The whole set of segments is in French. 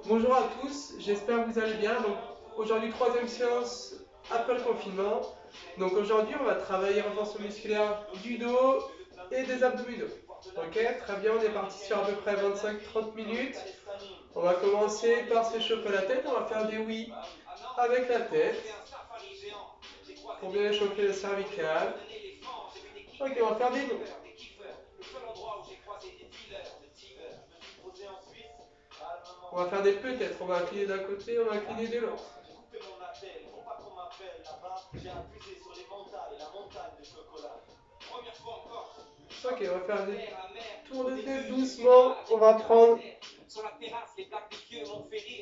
Bonjour à tous, j'espère que vous allez bien. Donc aujourd'hui troisième séance après le confinement. Donc aujourd'hui on va travailler renforcement musculaire du dos et des abdominaux. Ok, très bien, on est parti sur à peu près 25-30 minutes. On va commencer par s'échauffer la tête, on va faire des oui avec la tête pour bien échauffer le cervical. Ok, on va faire des non. On va faire des peut-être, on va incliner d'un côté, on va incliner de l'autre. Ok, on va faire des tours de tête doucement. On va prendre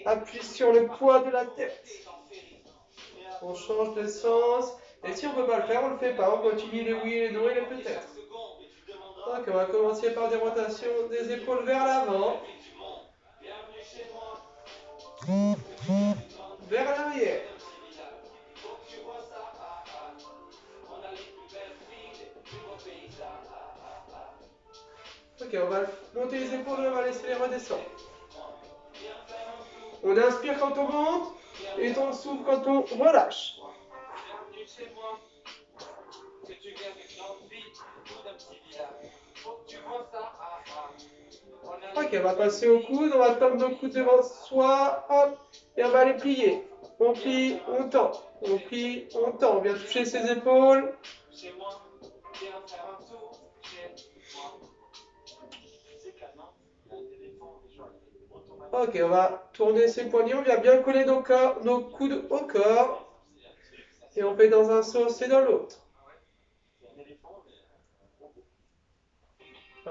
appui sur le poids de la tête. On change de sens. Et si on ne peut pas le faire, on ne le fait pas. On continue les oui, les non et les peut-être. Ok, on va commencer par des rotations des épaules vers l'avant, vers l'arrière. Ok, on va monter les épaules et on va laisser les redescendre. On inspire quand on monte et on souffle quand on relâche. Ok, on va passer au coude, on va tendre nos coudes devant soi, hop, et on va les plier. On plie, on tend, on plie, on tend. On vient toucher ses épaules. Ok, on va tourner ses poignets, on vient bien coller nos coudes au corps. Et on fait dans un sens et dans l'autre.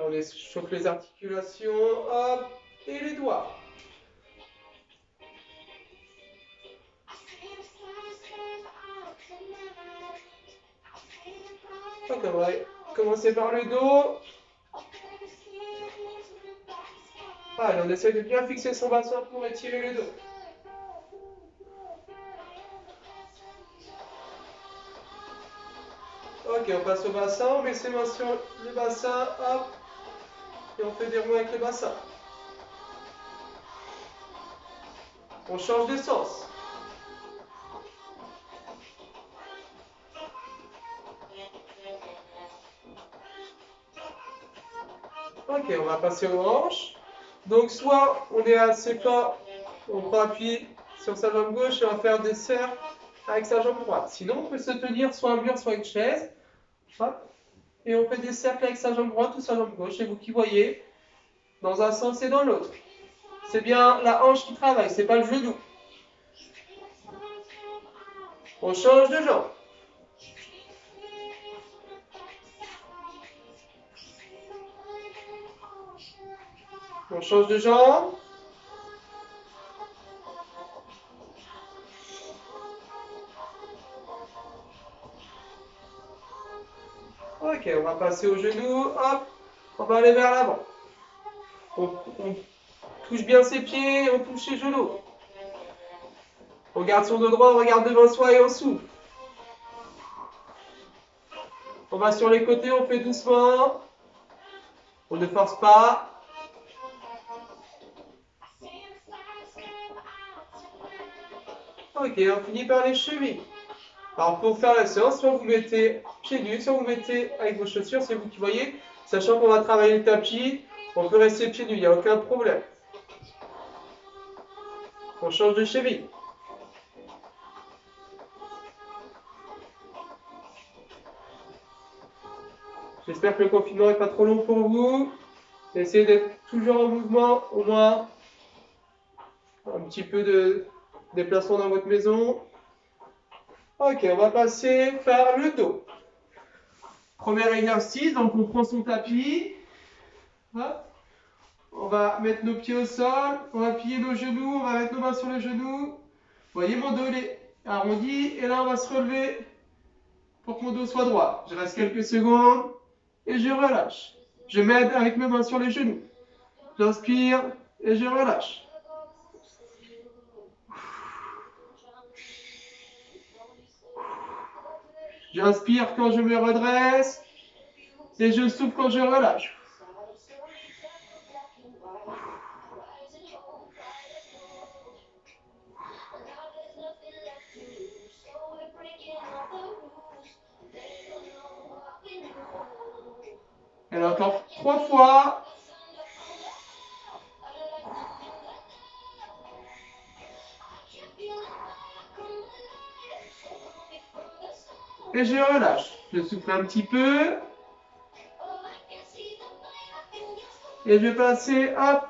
On chauffe les articulations, hop, et les doigts. Ok, on va commencer par le dos. Allez, on essaie de bien fixer son bassin pour étirer le dos. Ok, on passe au bassin, on met ses mains sur le bassin, hop, et on fait des roues avec le bassin. On change de sens. Ok, on va passer aux hanches. Donc soit on est assez fort, on prend appui sur sa jambe gauche et on va faire des cercles avec sa jambe droite. Sinon, on peut se tenir soit un mur, soit une chaise. Hop, et on fait des cercles avec sa jambe droite ou sa jambe gauche. C'est vous qui voyez, dans un sens et dans l'autre. C'est bien la hanche qui travaille, c'est pas le genou. On change de jambe. On change de jambe. Ok, on va passer au genou. Hop, on va aller vers l'avant. On touche bien ses pieds, on touche ses genoux. On garde son dos droit, on regarde devant soi et on souffle. On va sur les côtés, on fait doucement. On ne force pas. Ok, on finit par les chevilles. Alors pour faire la séance, soit vous mettez pieds nus, soit vous mettez avec vos chaussures, c'est vous qui voyez. Sachant qu'on va travailler le tapis, on peut rester pieds nus, il n'y a aucun problème. On change de cheville. J'espère que le confinement n'est pas trop long pour vous. Essayez d'être toujours en mouvement, au moins un petit peu de déplacement dans votre maison. Ok, on va passer par le dos. Premier exercice, donc on prend son tapis. Hop. On va mettre nos pieds au sol, on va plier nos genoux, on va mettre nos mains sur les genoux. Vous voyez, mon dos est arrondi. Et là, on va se relever pour que mon dos soit droit. Je reste quelques secondes et je relâche. Je m'aide avec mes mains sur les genoux. J'inspire et je relâche. J'inspire quand je me redresse et je souffle quand je relâche. Et encore 3 fois. Et je relâche. Je souffle un petit peu. Et je vais passer, hop,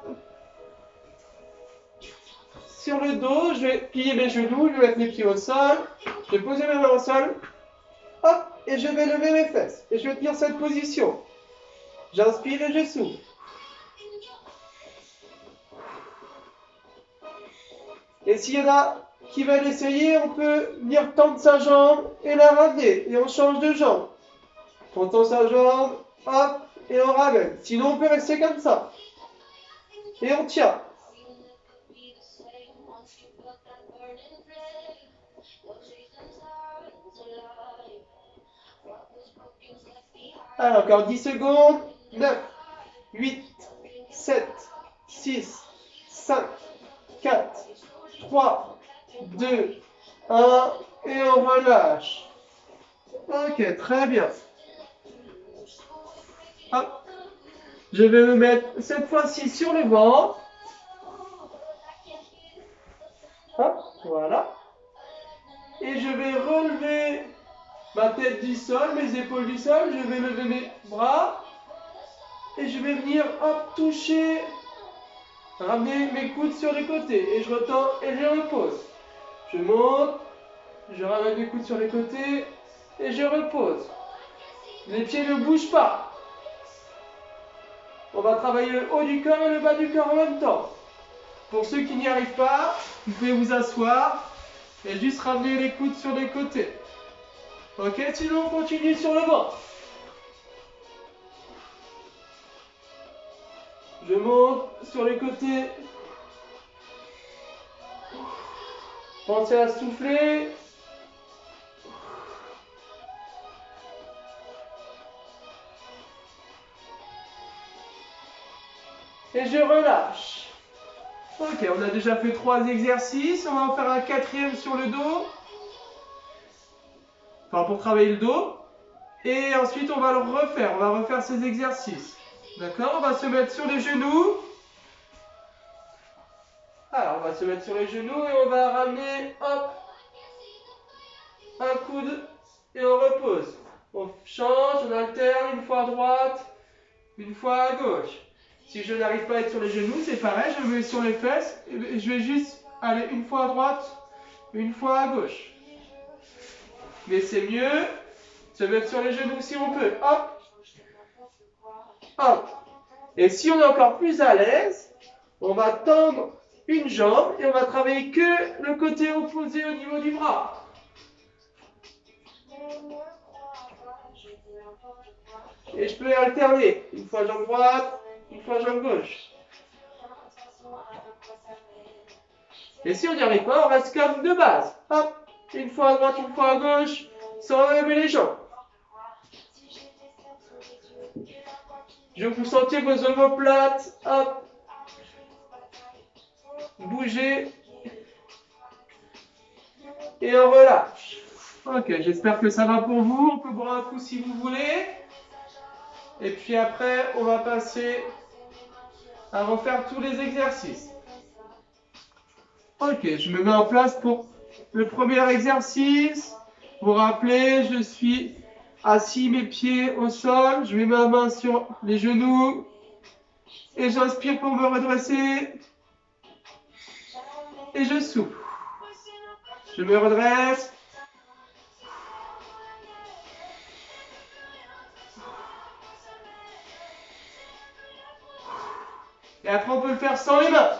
sur le dos. Je vais plier mes genoux, je vais mettre mes pieds au sol. Je vais poser mes mains au sol. Hop, et je vais lever mes fesses. Et je vais tenir cette position. J'inspire et je souffle. Et s'il y en a qui veulent essayer, on peut venir tendre sa jambe et la ramener. Et on change de jambe. On tend sa jambe, hop, et on ramène. Sinon, on peut rester comme ça. Et on tient. Alors, encore 10 secondes. 9, 8, 7, 6, 5, 4, 3, 2, 1. Et on relâche. Ok, très bien. Hop. Je vais me mettre cette fois-ci sur le ventre. Hop, voilà. Et je vais relever ma tête du sol, mes épaules du sol. Je vais lever mes bras. Et je vais venir, hop, toucher, ramener mes coudes sur les côtés. Et je retends et je repose. Je monte, je ramène mes coudes sur les côtés et je repose. Les pieds ne bougent pas. On va travailler le haut du corps et le bas du corps en même temps. Pour ceux qui n'y arrivent pas, vous pouvez vous asseoir et juste ramener les coudes sur les côtés. Ok, sinon on continue sur le ventre. Je monte sur les côtés. Pensez à souffler. Et je relâche. Ok, on a déjà fait 3 exercices. On va en faire un 4e sur le dos. Enfin, pour travailler le dos. Et ensuite, on va le refaire. On va refaire ces exercices. D'accord? On va se mettre sur les genoux. Alors, on va se mettre sur les genoux et on va ramener, hop, un coude et on repose. On change, on alterne, une fois à droite, une fois à gauche. Si je n'arrive pas à être sur les genoux, c'est pareil, je me mets sur les fesses et je vais juste aller une fois à droite, une fois à gauche. Mais c'est mieux se mettre sur les genoux si on peut. Hop, hop. Et si on est encore plus à l'aise, on va tendre une jambe et on va travailler que le côté opposé au niveau du bras. Et je peux alterner. Une fois jambe droite, une fois jambe gauche. Et si on n'y arrive pas, on reste comme de base. Hop, une fois à droite, une fois à gauche, sans lever les jambes. Je vous sentiez vos omoplates. Hop. Bougez. Et on relâche. Ok, j'espère que ça va pour vous. On peut boire un coup si vous voulez. Et puis après, on va passer à refaire tous les exercices. Ok, je me mets en place pour le premier exercice. Vous vous rappelez, je suis assis, mes pieds au sol. Je mets ma main sur les genoux. Et j'inspire pour me redresser. Et je souffle. Je me redresse. Et après, on peut le faire sans les mains.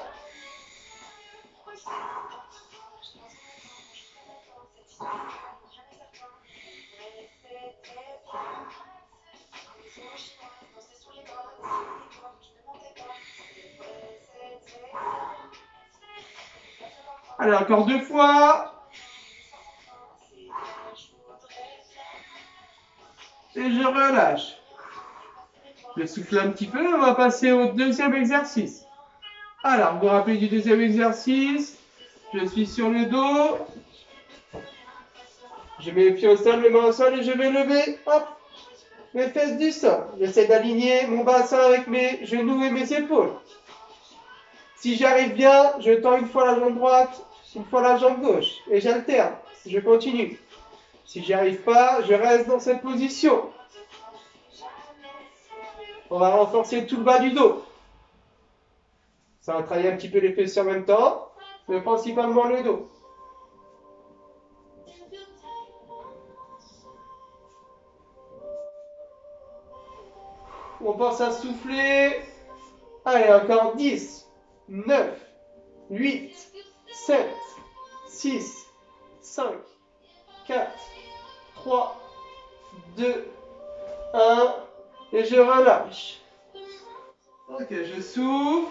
Allez, encore 2 fois. Et je relâche. Je souffle un petit peu. On va passer au deuxième exercice. Alors, vous vous rappelez du deuxième exercice. Je suis sur le dos. Je mets les pieds au sol, mes mains au sol et je vais lever. Hop. mes fesses du sol. J'essaie d'aligner mon bassin avec mes genoux et mes épaules. Si j'arrive bien, je tends une fois la jambe droite, une fois la jambe gauche. Et j'alterne. Je continue. Si j'y arrive pas, je reste dans cette position. On va renforcer tout le bas du dos. Ça va travailler un petit peu les fessiers en même temps, mais principalement le dos. On pense à souffler. Allez, encore 10, 9, 8, 7, 6, 5, 4, 3, 2, 1. Et je relâche. Ok, je souffle.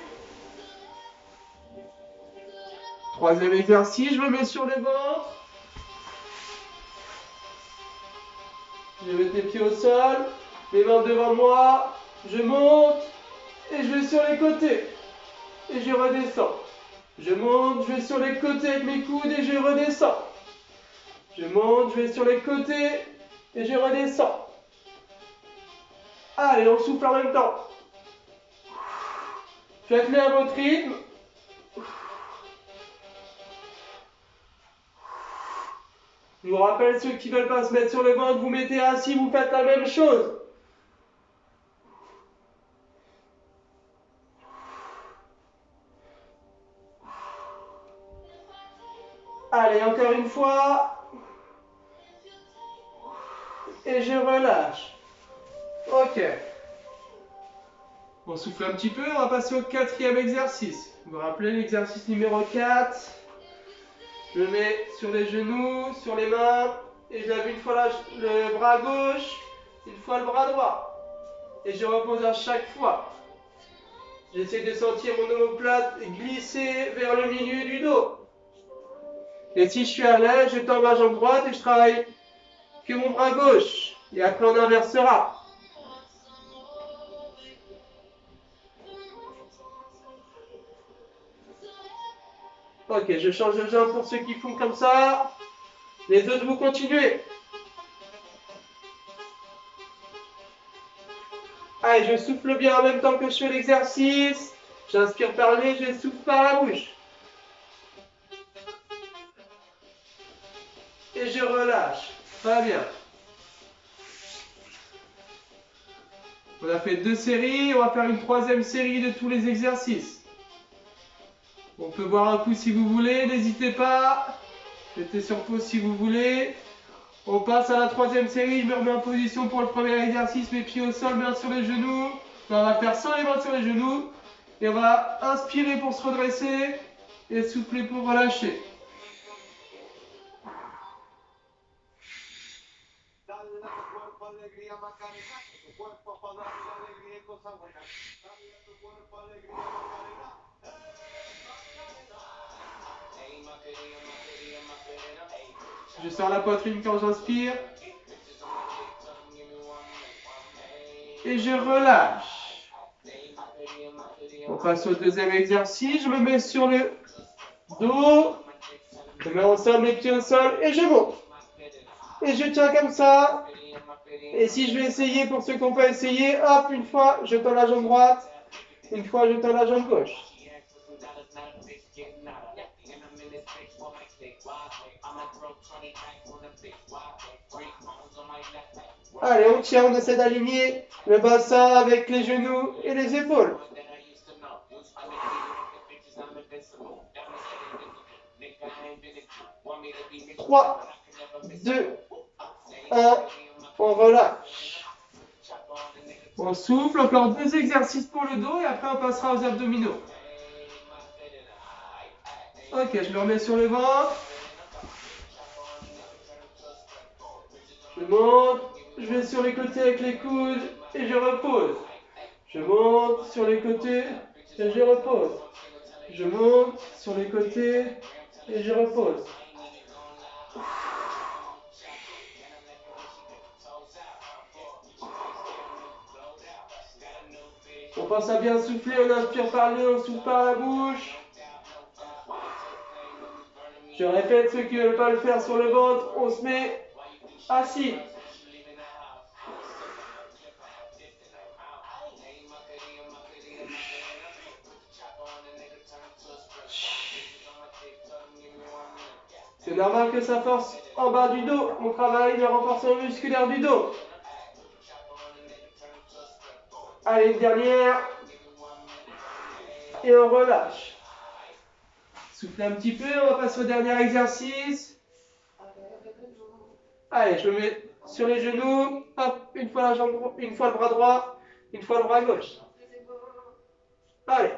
Troisième exercice, je me mets sur le ventre. Je mets les pieds au sol, les mains devant moi. Je monte et je vais sur les côtés. Et je redescends. Je monte, je vais sur les côtés avec mes coudes et je redescends. Je monte, je vais sur les côtés et je redescends. Allez, on souffle en même temps. Faites-le à votre rythme. Je vous rappelle, ceux qui ne veulent pas se mettre sur le ventre, vous mettez assis, vous faites la même chose. Allez, encore une fois. Et je relâche. Ok. On souffle un petit peu, on va passer au quatrième exercice. Vous vous rappelez l'exercice numéro 4. Je me mets sur les genoux, sur les mains, et je lève une fois le bras gauche, une fois le bras droit. Et je repose à chaque fois. J'essaie de sentir mon omoplate glisser vers le milieu du dos. Et si je suis à l'aise, je tends ma jambe droite et je travaille que mon bras gauche. Et après on inversera. Ok, je change de jambe pour ceux qui font comme ça. Les autres, vous continuez. Allez, je souffle bien en même temps que je fais l'exercice. J'inspire par le nez, je souffle par la bouche. Et je relâche. Très bien. On a fait 2 séries, on va faire une 3e série de tous les exercices. On peut boire un coup si vous voulez, n'hésitez pas. Mettez sur pause si vous voulez. On passe à la 3e série, je me remets en position pour le premier exercice, mes pieds au sol, mains sur les genoux. On va faire sans les mains sur les genoux. Et on va inspirer pour se redresser et souffler pour relâcher. Je sors la poitrine quand j'inspire. Et je relâche. On passe au 2e exercice. Je me mets sur le dos. Je mets ensemble les pieds au sol et je monte. Et je tiens comme ça. Et si je vais essayer, pour ceux qui n'ont pas essayé, hop, une fois, je tends la jambe droite. Une fois, je tends la jambe gauche. Allez, on tient, on essaie d'aligner le bassin avec les genoux et les épaules. 3, 2, 1, on relâche. On souffle, encore 2 exercices pour le dos et après on passera aux abdominaux. Ok, je me remets sur le ventre. Je monte, je vais sur les côtés avec les coudes et je repose. Je monte sur les côtés et je repose. Je monte sur les côtés et je repose. On pense à bien souffler, on inspire par le nez, on souffle par la bouche. Je répète, ceux qui ne veulent pas le faire sur le ventre, on se met assis. normal que ça force en bas du dos. On travaille le renforcement musculaire du dos. Allez, une dernière. Et on relâche. Soufflez un petit peu, on va passer au dernier exercice. Allez, je me mets sur les genoux. Hop, une fois la jambe, une fois le bras droit, une fois le bras gauche. Allez.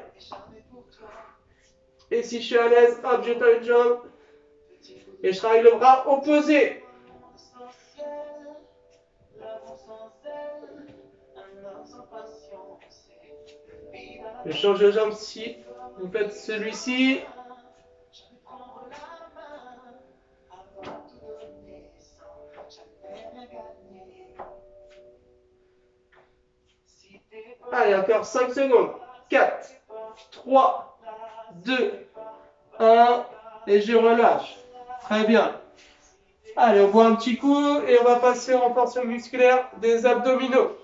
Et si je suis à l'aise, hop, je tends une jambe. Et je travaille le bras opposé. Je change de jambe si vous faites celui-ci. Allez, encore 5 secondes. 4, 3, 2, 1. Et je relâche. Très bien. Allez, on boit un petit coup et on va passer au renforcement musculaire des abdominaux.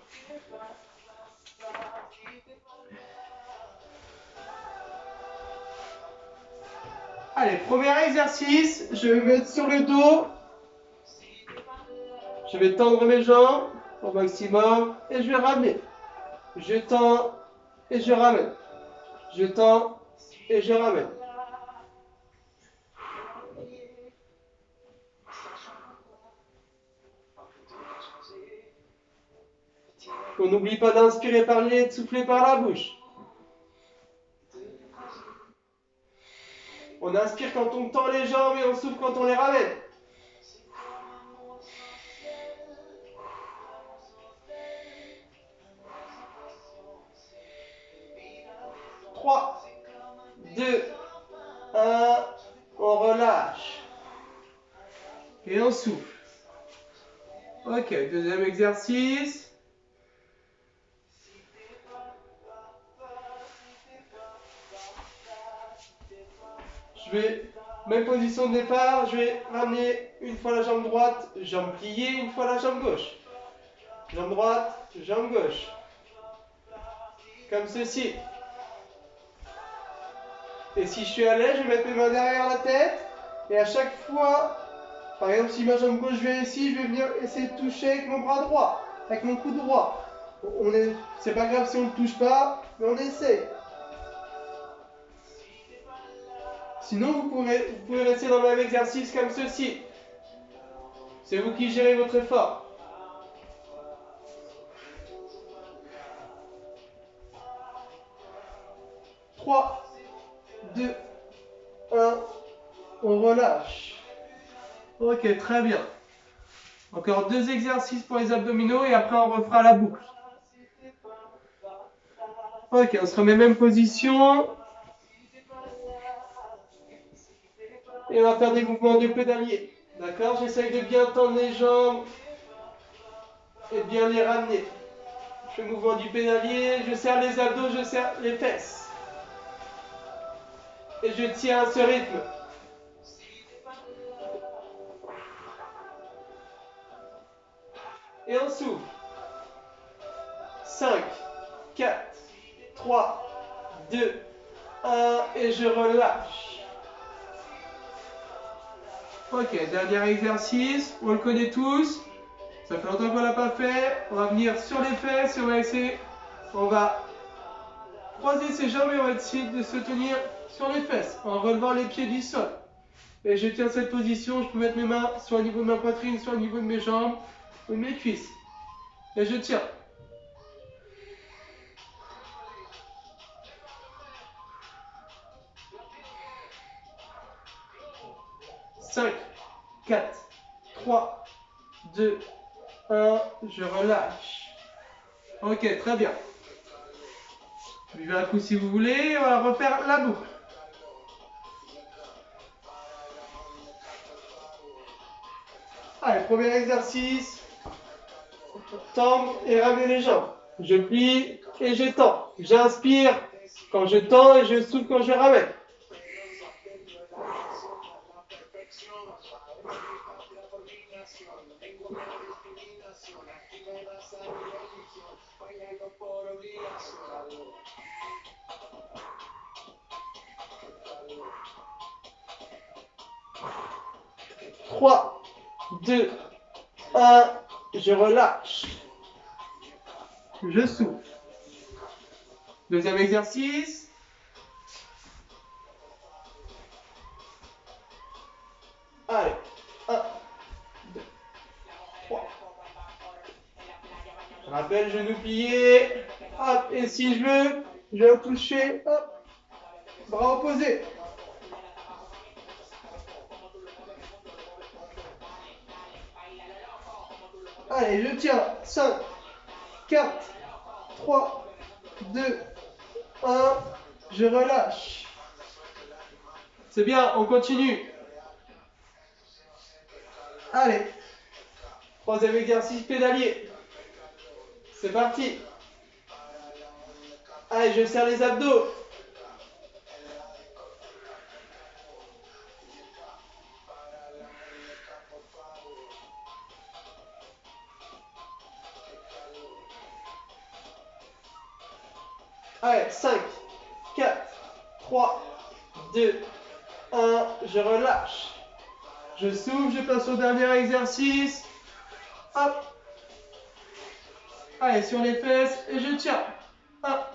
Allez, premier exercice, je vais me mettre sur le dos. Je vais tendre mes jambes au maximum et je vais ramener. Je tends et je ramène. Je tends et je ramène. On n'oublie pas d'inspirer par le nez et de souffler par la bouche. On inspire quand on tend les jambes et on souffle quand on les ramène. 3, 2, 1, on relâche. Et on souffle. Ok, deuxième exercice. Je vais, même position de départ, je vais ramener une fois la jambe droite, jambe pliée, une fois la jambe gauche. Jambe droite, jambe gauche. Comme ceci. Et si je suis à l'aise, je vais mettre mes mains derrière la tête. Et à chaque fois, par exemple, si ma jambe gauche vient ici, je vais venir essayer de toucher avec mon bras droit, avec mon coude droit. C'est pas grave si on ne touche pas, mais on essaie. Sinon, vous pouvez rester dans le même exercice comme ceci. C'est vous qui gérez votre effort. Trois, 2, 1, on relâche. Ok, très bien. Encore 2 exercices pour les abdominaux et après on refera la boucle. Ok, on se remet même position. Et on va faire des mouvements de pédalier. D'accord? J'essaye de bien tendre les jambes et de bien les ramener. Je fais le mouvement du pédalier, je serre les abdos, je serre les fesses. Et je tiens à ce rythme. Et on souffle. 5, 4, 3, 2, 1 et je relâche. Ok, dernier exercice, on le connaît tous. Ça fait longtemps qu'on l'a pas fait. On va venir sur les fesses et on va essayer. On va croiser ses jambes et on va essayer de se tenir sur les fesses en relevant les pieds du sol. Et je tiens cette position, je peux mettre mes mains soit au niveau de ma poitrine, soit au niveau de mes jambes ou de mes cuisses. Et je tiens. Cinq, 4, 3, 2, 1, je relâche. Ok, très bien. Buvez un coup si vous voulez, on va refaire la boucle. Allez, premier exercice. Tendre et ramener les jambes. Je plie et j'étends. J'inspire quand je tends et je souffle quand je ramène. 3, 2, 1. Je relâche. Je souffle. Deuxième exercice. Allez. 1, 2, 3. Je rappelle, genou plié. Hop. Et si je veux, je vais toucher. Hop. Bras opposés. Allez, je tiens. 5, 4, 3, 2, 1. Je relâche. C'est bien, on continue. Allez. Troisième exercice pédalier. C'est parti. Allez, je serre les abdos. Allez, 5, 4, 3, 2, 1. Je relâche. Je souffle, je passe au dernier exercice. Hop. Allez, sur les fesses et je tiens. Hop.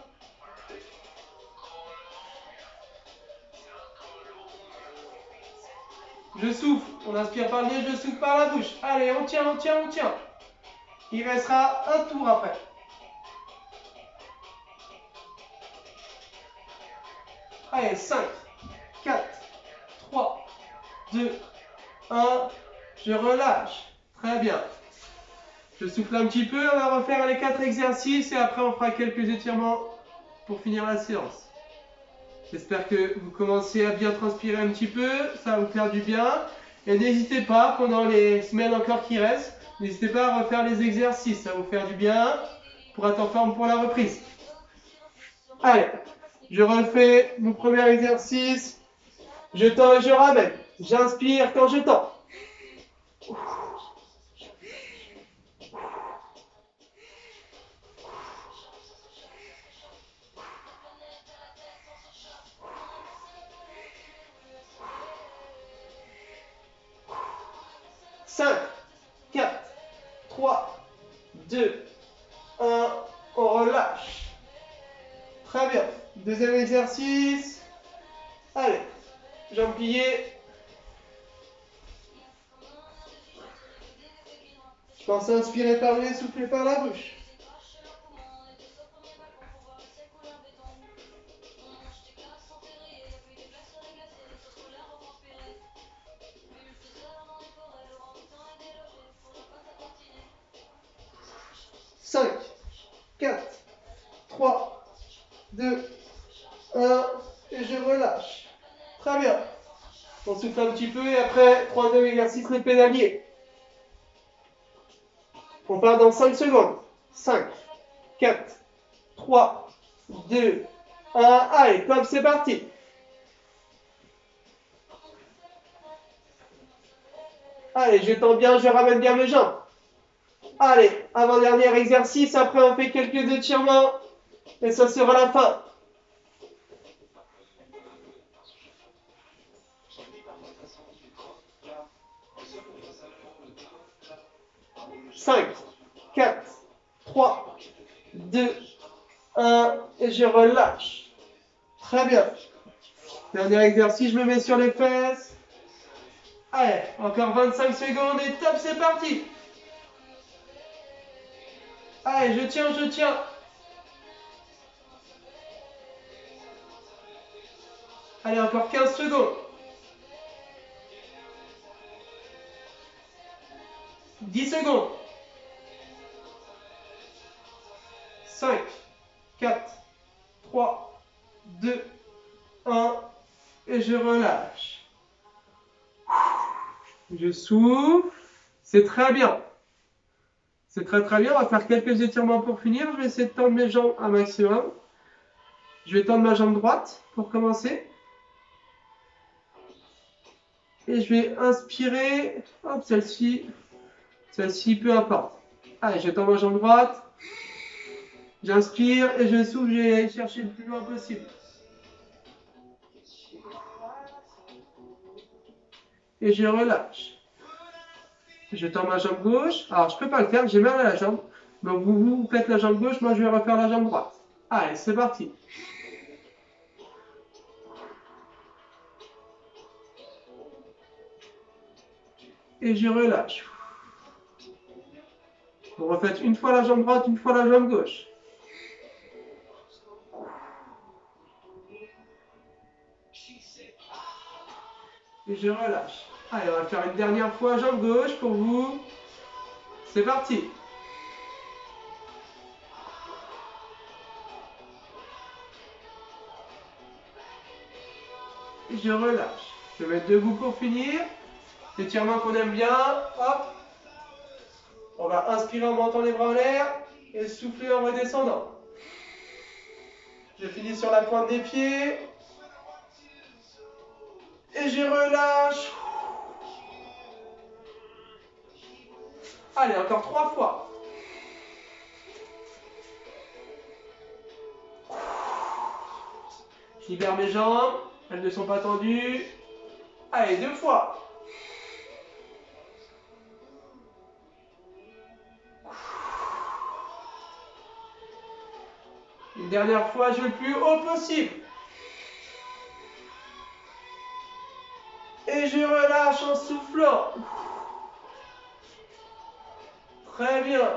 Je souffle. On inspire par le nez, je souffle par la bouche. Allez, on tient, on tient, on tient. Il restera un tour après. Allez, 5, 4, 3, 2, 1. Je relâche. Très bien. Je souffle un petit peu. On va refaire les 4 exercices et après on fera quelques étirements pour finir la séance. J'espère que vous commencez à bien transpirer un petit peu. Ça va vous faire du bien. Et n'hésitez pas, pendant les semaines encore qui restent, n'hésitez pas à refaire les exercices. Ça va vous faire du bien pour être en forme pour la reprise. Allez, je refais mon premier exercice. Je tends et je ramène. J'inspire quand je tends. 5, 4, 3, 2, 1. On relâche. Très bien. Deuxième exercice. Allez, jambes pliées. Je pense à inspirer par le nez, souffler par la bouche. Cinq, 4, 3, 2, 1. Et je relâche. Très bien. On souffle un petit peu et après, troisième exercice, les pédaliers. On part dans 5 secondes. 5, 4, 3, 2, 1. Allez, top, c'est parti. Allez, je tends bien, je ramène bien mes jambes. Allez, avant-dernier exercice, après on fait quelques étirements et ça sera la fin. Cinq, 4, 3, 2, 1 et je relâche. Très bien. Dernier exercice, je me mets sur les fesses. Allez, encore 25 secondes et top, c'est parti. Allez, je tiens, je tiens. Allez, encore 15 secondes. 10 secondes. 5, 4, 3, 2, 1 et je relâche. Je souffle. C'est très bien. C'est très très bien. On va faire quelques étirements pour finir. Je vais essayer de tendre mes jambes un maximum. Je vais tendre ma jambe droite pour commencer. Et je vais inspirer. Hop, celle-ci. Celle-ci, peu importe. Allez, je tends ma jambe droite. J'inspire et je souffle. Je vais aller chercher le plus loin possible. Et je relâche. Je tends ma jambe gauche. Alors, je peux pas le faire, j'ai mal à la jambe. Donc, vous faites la jambe gauche, moi je vais refaire la jambe droite. Allez, c'est parti. Et je relâche. Vous refaites une fois la jambe droite, une fois la jambe gauche. Et je relâche. Allez, on va faire une dernière fois jambe gauche pour vous. C'est parti. Et je relâche. Je vais mettre debout pour finir. L'étirement qu'on aime bien. Hop. On va inspirer en montant les bras en l'air et souffler en redescendant. Je finis sur la pointe des pieds. Et je relâche. Allez, encore 3 fois. Je libère mes jambes. Elles ne sont pas tendues. Allez, 2 fois. Une dernière fois, je vais le plus haut possible. Et je relâche en soufflant. Très bien.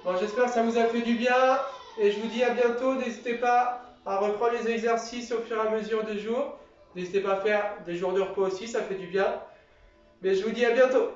Bon, j'espère que ça vous a fait du bien. Et je vous dis à bientôt. N'hésitez pas à reprendre les exercices au fur et à mesure des jours. N'hésitez pas à faire des jours de repos aussi, ça fait du bien. Mais je vous dis à bientôt.